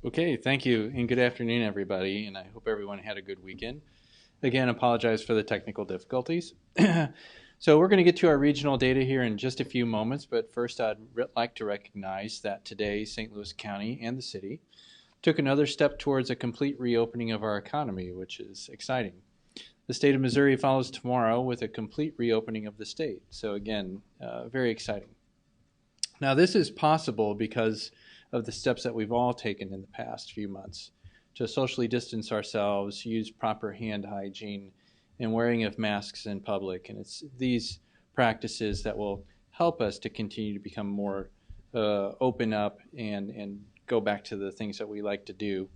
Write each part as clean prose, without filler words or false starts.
Okay, thank you, and good afternoon, everybody, and I hope everyone had a good weekend. Again, apologize for the technical difficulties. So we're going to get to our regional data here in just a few moments, but first I'd like to recognize that today St. Louis County and the city took another step towards a complete reopening of our economy, which is exciting. The state of Missouri follows tomorrow with a complete reopening of the state. So again, very exciting. Now, this is possible because of the steps that we've all taken in the past few months to socially distance ourselves, use proper hand hygiene, and wearing of masks in public. And it's these practices that will help us to continue to become more open up and go back to the things that we like to do.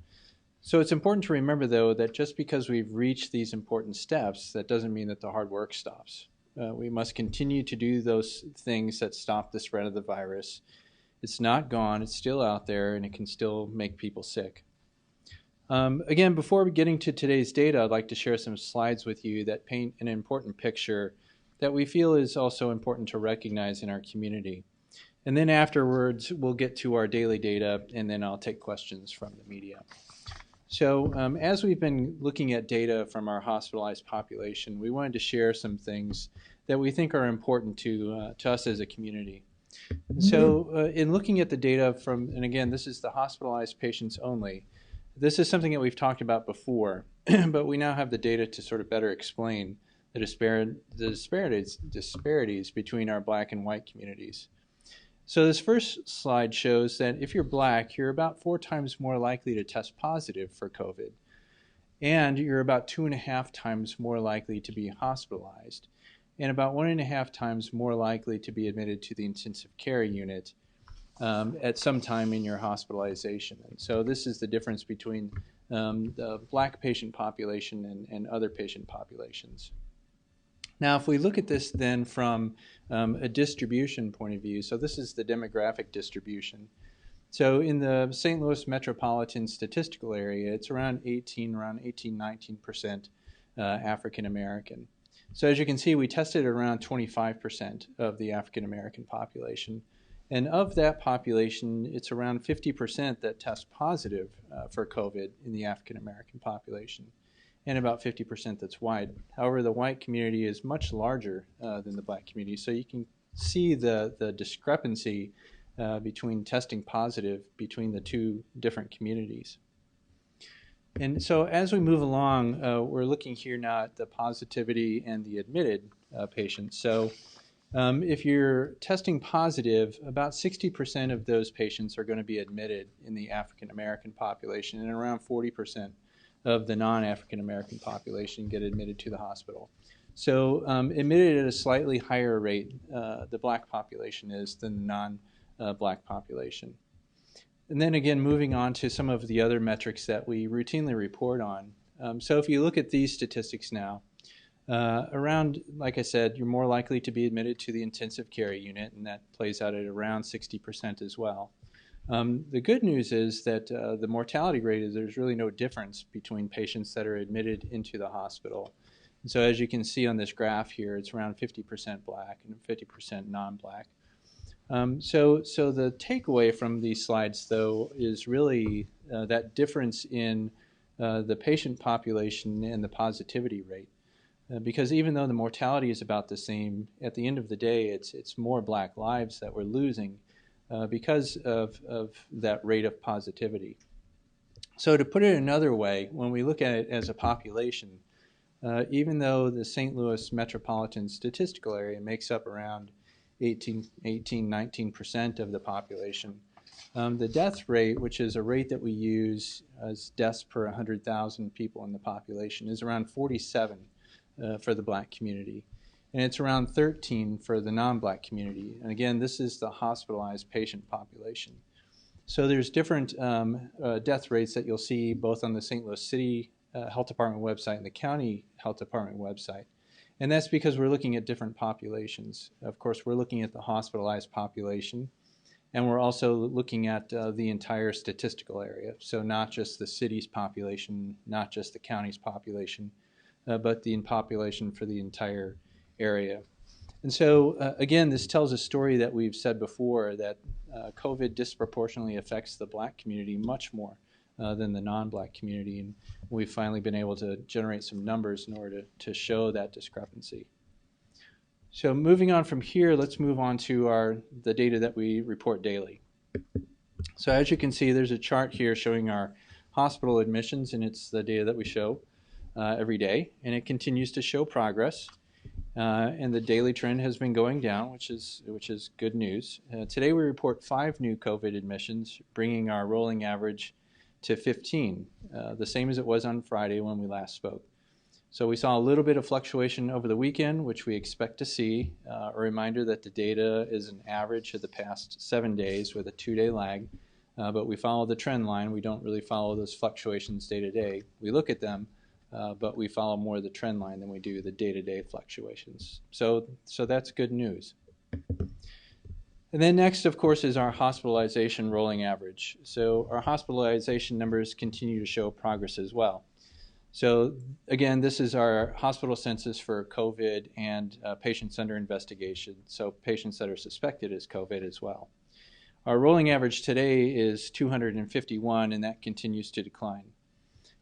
So it's important to remember, though, that just because we've reached these important steps, that doesn't mean that the hard work stops. We must continue to do those things that stop the spread of the virus. It's not gone, it's still out there, and it can still make people sick. Again, before getting to today's data, I'd like to share some slides with you that paint an important picture that we feel is also important to recognize in our community. And then afterwards, we'll get to our daily data, and then I'll take questions from the media. So as we've been looking at data from our hospitalized population, we wanted to share some things that we think are important to us as a community. And so in looking at the data from, and again, this is the hospitalized patients only, this is something that we've talked about before, but we now have the data to sort of better explain the disparities between our Black and white communities. So this first slide shows that if you're Black, you're about 4 times more likely to test positive for COVID, and you're about 2.5 times more likely to be hospitalized, and about 1.5 times more likely to be admitted to the intensive care unit at some time in your hospitalization. And so this is the difference between the Black patient population and other patient populations. Now, if we look at this then from a distribution point of view, so this is the demographic distribution. So in the St. Louis Metropolitan statistical area, it's around 19% African American. So as you can see, we tested around 25% of the African American population. And of that population, it's around 50% that test positive for COVID in the African American population, and about 50% that's white. However, the white community is much larger than the Black community, so you can see the discrepancy between testing positive between the two different communities. And so as we move along, we're looking here now at the positivity and the admitted patients. So if you're testing positive, about 60% of those patients are going to be admitted in the African American population, and around 40% of the non-African American population get admitted to the hospital. So admitted at a slightly higher rate, the Black population is than the non-Black population. And then again, moving on to some of the other metrics that we routinely report on. So if you look at these statistics now, around, like I said, you're more likely to be admitted to the intensive care unit, and that plays out at around 60% as well. The good news is that the mortality rate is there's really no difference between patients that are admitted into the hospital. And so as you can see on this graph here, it's around 50% Black and 50% non-Black. So the takeaway from these slides, though, is really that difference in the patient population and the positivity rate. Because even though the mortality is about the same, at the end of the day, it's more Black lives that we're losing because of that rate of positivity. So to put it another way, when we look at it as a population, even though the St. Louis Metropolitan statistical area makes up around 19% of the population, the death rate, which is a rate that we use as deaths per 100,000 people in the population, is around 47 for the Black community. And it's around 13 for the non-Black community. And again, this is the hospitalized patient population. So there's different death rates that you'll see both on the St. Louis City Health Department website and the County Health Department website. And that's because we're looking at different populations. Of course, we're looking at the hospitalized population, and we're also looking at the entire statistical area. So not just the city's population, not just the county's population, but the population for the entire area. And so, again, this tells a story that we've said before, that COVID disproportionately affects the Black community much more than the non-Black community. And we've finally been able to generate some numbers in order to show that discrepancy. So moving on from here, let's move on to the data that we report daily. So as you can see, there's a chart here showing our hospital admissions, and it's the data that we show every day, and it continues to show progress. And the daily trend has been going down, which is good news. Today we report 5 new COVID admissions, bringing our rolling average to 15, the same as it was on Friday when we last spoke. So we saw a little bit of fluctuation over the weekend, which we expect to see. A reminder that the data is an average of the past 7 days with a 2-day lag, but we follow the trend line. We don't really follow those fluctuations day to day. We look at them, but we follow more the trend line than we do the day-to-day fluctuations. So that's good news. And then next, of course, is our hospitalization rolling average. So our hospitalization numbers continue to show progress as well. So again, this is our hospital census for COVID and patients under investigation, so patients that are suspected as COVID as well. Our rolling average today is 251, and that continues to decline.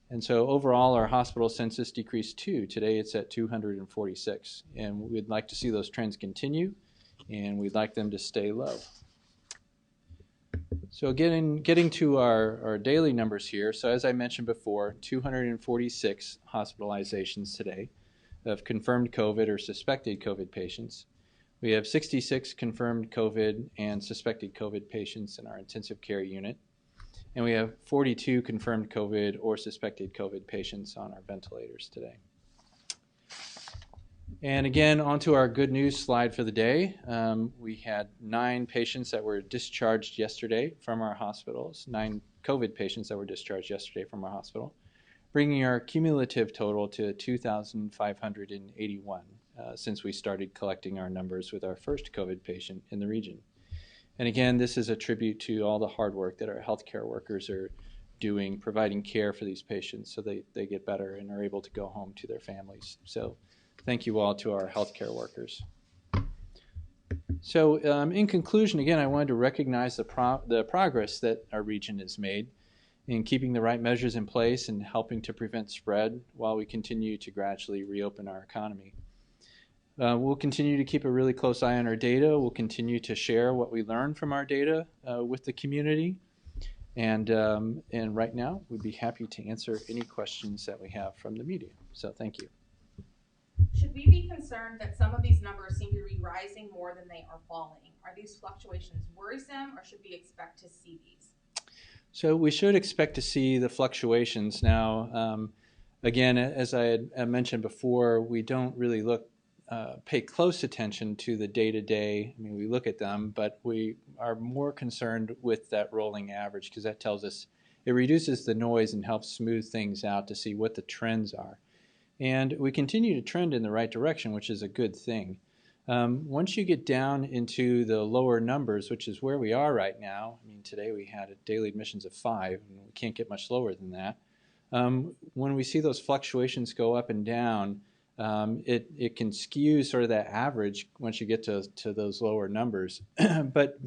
And so overall, our hospital census decreased too. Today it's at 246, and we'd like to see those trends continue, and we'd like them to stay low. So getting to our daily numbers here, so as I mentioned before, 246 hospitalizations today of confirmed COVID or suspected COVID patients. We have 66 confirmed COVID and suspected COVID patients in our intensive care unit, and we have 42 confirmed COVID or suspected COVID patients on our ventilators today. And again, onto our good news slide for the day. We had 9 patients that were discharged yesterday from our hospitals, 9 COVID patients that were discharged yesterday from our hospital, bringing our cumulative total to 2,581 since we started collecting our numbers with our first COVID patient in the region. And again, this is a tribute to all the hard work that our healthcare workers are doing, providing care for these patients so they get better and are able to go home to their families. So thank you all to our healthcare workers. So in conclusion, again, I wanted to recognize the progress that our region has made in keeping the right measures in place and helping to prevent spread while we continue to gradually reopen our economy. We'll continue to keep a really close eye on our data. We'll continue to share what we learn from our data with the community. And right now, we'd be happy to answer any questions that we have from the media. So thank you. Should we be concerned that some of these numbers seem to be rising more than they are falling? Are these fluctuations worrisome, or should we expect to see these? So we should expect to see the fluctuations. Now, again, as I had mentioned before, we don't really pay close attention to the day-to-day. I mean, we look at them, but we are more concerned with that rolling average because that tells us it reduces the noise and helps smooth things out to see what the trends are. And we continue to trend in the right direction, which is a good thing. Once you get down into the lower numbers, which is where we are right now, I mean, today we had daily admissions of 5, and we can't get much lower than that. When we see those fluctuations go up and down, it can skew sort of that average once you get to those lower numbers. but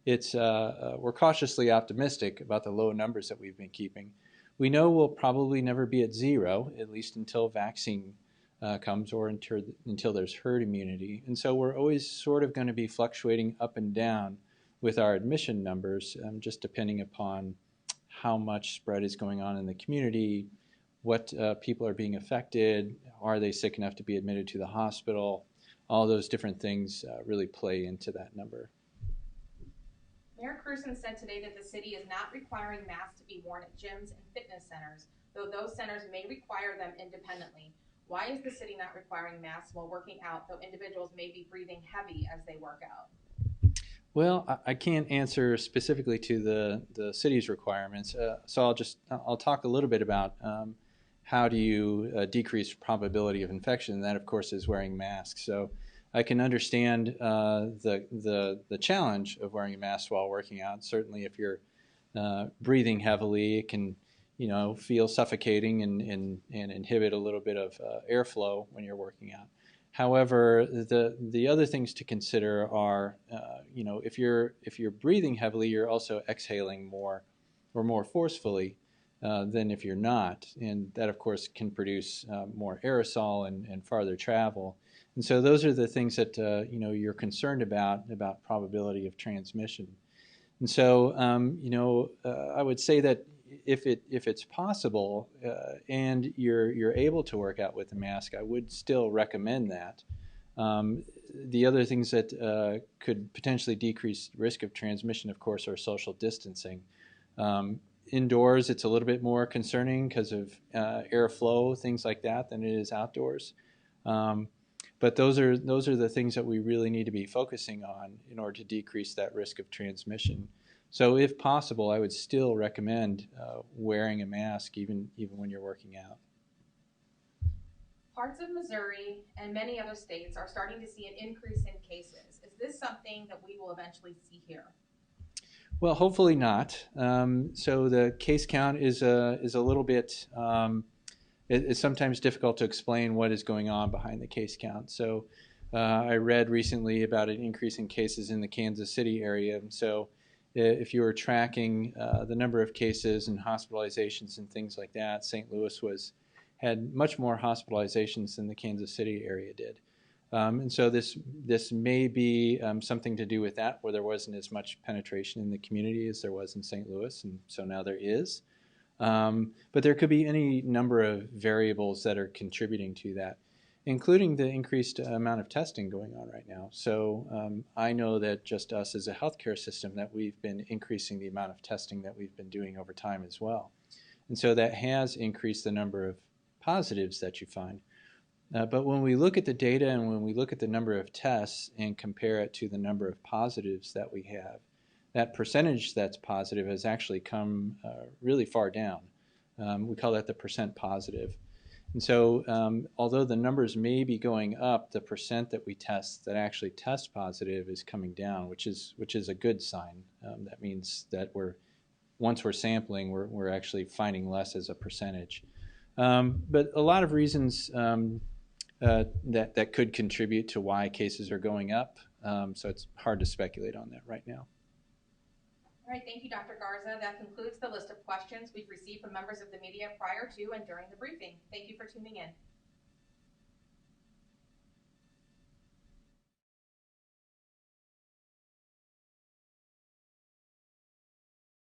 we're cautiously optimistic about the low numbers that we've been keeping. We know we'll probably never be at 0, at least until vaccine comes or until there's herd immunity. And so we're always sort of going to be fluctuating up and down with our admission numbers, just depending upon how much spread is going on in the community, what people are being affected, are they sick enough to be admitted to the hospital. All those different things really play into that number. Mayor Crewson said today that the city is not requiring masks to be worn at gyms and fitness centers, though those centers may require them independently. Why is the city not requiring masks while working out, though individuals may be breathing heavy as they work out? Well, I can't answer specifically to the city's requirements, so I'll talk a little bit about how do you decrease probability of infection, and that, of course, is wearing masks. So I can understand the challenge of wearing a mask while working out. Certainly, if you're breathing heavily, it can feel suffocating and inhibit a little bit of airflow when you're working out. However, the other things to consider are, if you're breathing heavily, you're also exhaling more or more forcefully than if you're not. And that, of course, can produce more aerosol and farther travel. And so those are the things that you're concerned about probability of transmission. And so I would say that if it's possible and you're able to work out with a mask, I would still recommend that. The other things that could potentially decrease risk of transmission, of course, are social distancing. Indoors, it's a little bit more concerning because of airflow, things like that, than it is outdoors. But those are the things that we really need to be focusing on in order to decrease that risk of transmission. So, if possible, I would still recommend wearing a mask even when you're working out. Parts of Missouri and many other states are starting to see an increase in cases. Is this something that we will eventually see here? Well, hopefully not. So the case count is a little bit. It's sometimes difficult to explain what is going on behind the case count. So I read recently about an increase in cases in the Kansas City area. So if you were tracking the number of cases and hospitalizations and things like that, St. Louis had much more hospitalizations than the Kansas City area did. And so this may be something to do with that, where there wasn't as much penetration in the community as there was in St. Louis, and so now there is. But there could be any number of variables that are contributing to that, including the increased amount of testing going on right now. So I know that just us as a healthcare system, that we've been increasing the amount of testing that we've been doing over time as well. And so that has increased the number of positives that you find. But when we look at the data and when we look at the number of tests and compare it to the number of positives that we have, that percentage that's positive has actually come really far down. We call that the percent positive. And so although the numbers may be going up, the percent that we test that actually test positive is coming down, which is a good sign. That means that once we're sampling, we're actually finding less as a percentage. But a lot of reasons that could contribute to why cases are going up. So it's hard to speculate on that right now. All right, thank you, Dr. Garza. That concludes the list of questions we've received from members of the media prior to and during the briefing. Thank you for tuning in.